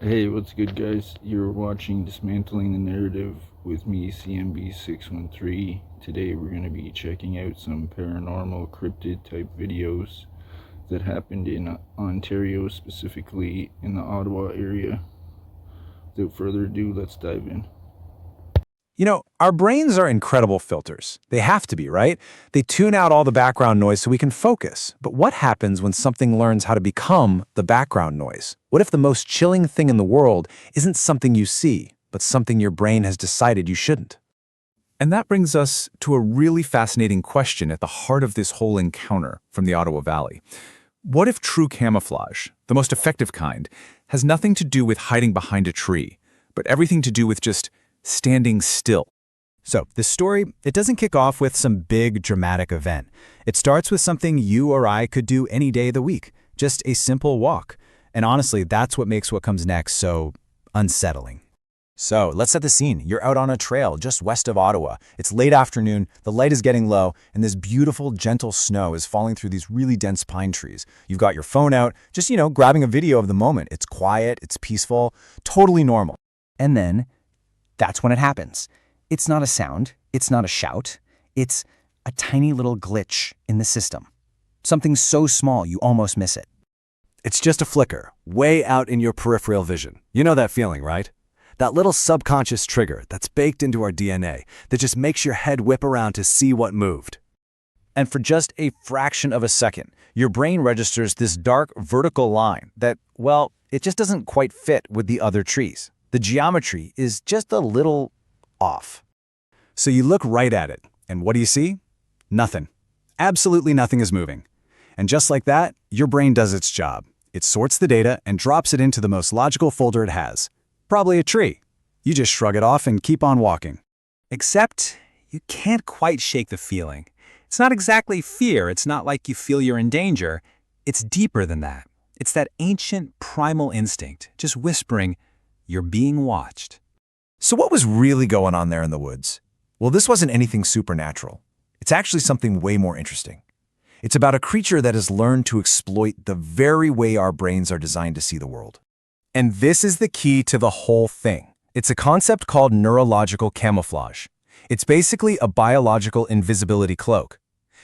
Hey, what's good, guys? You're watching Dismantling the Narrative with me, CMB613. Today we're going to be checking out some paranormal cryptid type videos that happened in Ontario, specifically in the Ottawa area. Without further ado, let's dive in. Our brains are incredible filters. They have to be, right? They tune out all the background noise so we can focus. But what happens when something learns how to become the background noise? What if the most chilling thing in the world isn't something you see, but something your brain has decided you shouldn't? And that brings us to a really fascinating question at the heart of this whole encounter from the Ottawa Valley. What if true camouflage, the most effective kind, has nothing to do with hiding behind a tree, but everything to do with just standing still? So, this story, it doesn't kick off with some big dramatic event. It starts with something you or I could do any day of the week, just a simple walk. And honestly, that's what makes what comes next so unsettling. So, let's set the scene. You're out on a trail just west of Ottawa. It's late afternoon, the light is getting low, and this beautiful, gentle snow is falling through these really dense pine trees. You've got your phone out, just, grabbing a video of the moment. It's quiet, it's peaceful, totally normal. And then, that's when it happens. It's not a sound, it's not a shout, it's a tiny little glitch in the system. Something so small you almost miss it. It's just a flicker, way out in your peripheral vision. You know that feeling, right? That little subconscious trigger that's baked into our DNA that just makes your head whip around to see what moved. And for just a fraction of a second, your brain registers this dark vertical line that, well, it just doesn't quite fit with the other trees. The geometry is just a little off. So you look right at it, and what do you see? Nothing. Absolutely nothing is moving. And just like that, your brain does its job. It sorts the data and drops it into the most logical folder it has. Probably a tree. You just shrug it off and keep on walking. Except you can't quite shake the feeling. It's not exactly fear. It's not like you feel you're in danger. It's deeper than that. It's that ancient primal instinct, just whispering, "You're being watched." So what was really going on there in the woods? Well, this wasn't anything supernatural. It's actually something way more interesting. It's about a creature that has learned to exploit the very way our brains are designed to see the world. And this is the key to the whole thing. It's a concept called neurological camouflage. It's basically a biological invisibility cloak.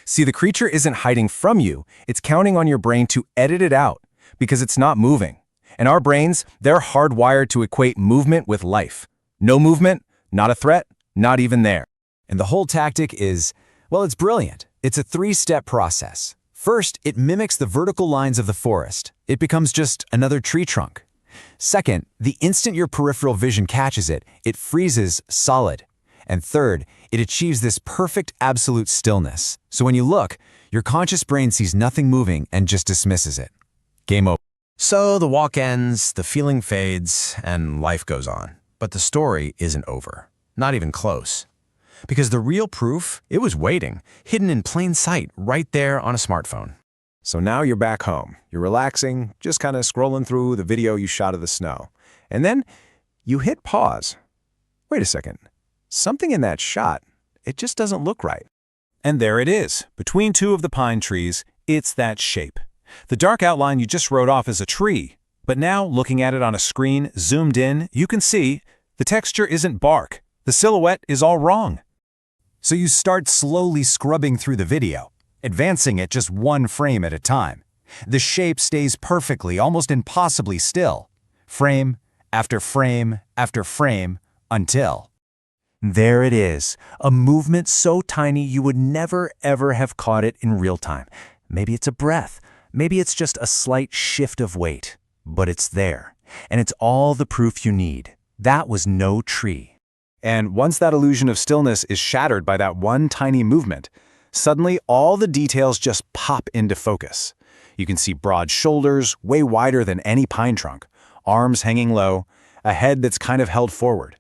See, the creature isn't hiding from you, it's counting on your brain to edit it out because it's not moving. And our brains, they're hardwired to equate movement with life. No movement, not a threat, not even there. And the whole tactic is, well, it's brilliant. It's a three-step process. First, it mimics the vertical lines of the forest. It becomes just another tree trunk. Second, the instant your peripheral vision catches it, it freezes solid. And third, it achieves this perfect absolute stillness. So when you look, your conscious brain sees nothing moving and just dismisses it. Game over. So the walk ends, the feeling fades, and life goes on. But the story isn't over. Not even close. Because the real proof, it was waiting, hidden in plain sight, right there on a smartphone. So now you're back home. You're relaxing, just kind of scrolling through the video you shot of the snow. And then you hit pause. Wait a second. Something in that shot, it just doesn't look right. And there it is, between two of the pine trees, it's that shape. The dark outline you just wrote off as a tree. But now, looking at it on a screen, zoomed in, you can see the texture isn't bark. The silhouette is all wrong. So you start slowly scrubbing through the video, advancing it just one frame at a time. The shape stays perfectly, almost impossibly still. Frame after frame after frame, until there it is, a movement so tiny you would never ever have caught it in real time. Maybe it's a breath, maybe it's just a slight shift of weight, but it's there, and it's all the proof you need. That was no tree. And once that illusion of stillness is shattered by that one tiny movement, suddenly all the details just pop into focus. You can see broad shoulders, way wider than any pine trunk, arms hanging low, a head that's kind of held forward.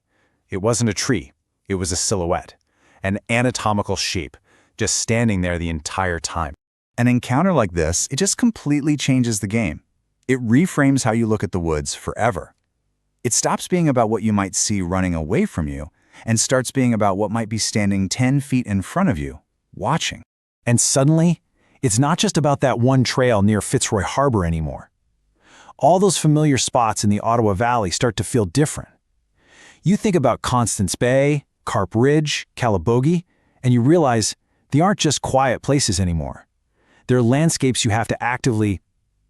It wasn't a tree, it was a silhouette, an anatomical shape, just standing there the entire time. An encounter like this, it just completely changes the game. It reframes how you look at the woods forever. It stops being about what you might see running away from you and starts being about what might be standing 10 feet in front of you, watching. And suddenly, it's not just about that one trail near Fitzroy Harbour anymore. all those familiar spots in the Ottawa Valley start to feel different. You think about Constance Bay, Carp Ridge, Calabogie, and you realize they aren't just quiet places anymore. They're landscapes you have to actively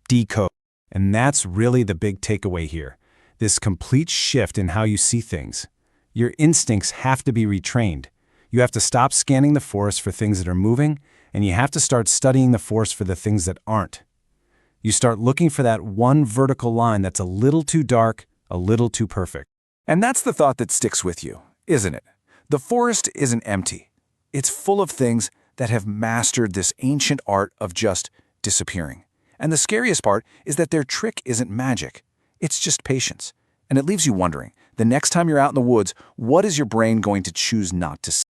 decode. And that's really the big takeaway here, this complete shift in how you see things. Your instincts have to be retrained. You have to stop scanning the forest for things that are moving, and you have to start studying the forest for the things that aren't. You start looking for that one vertical line that's a little too dark, a little too perfect. And that's the thought that sticks with you, isn't it? The forest isn't empty. It's full of things that have mastered this ancient art of just disappearing. And the scariest part is that their trick isn't magic. It's just patience. And it leaves you wondering, the next time you're out in the woods, what is your brain going to choose not to see?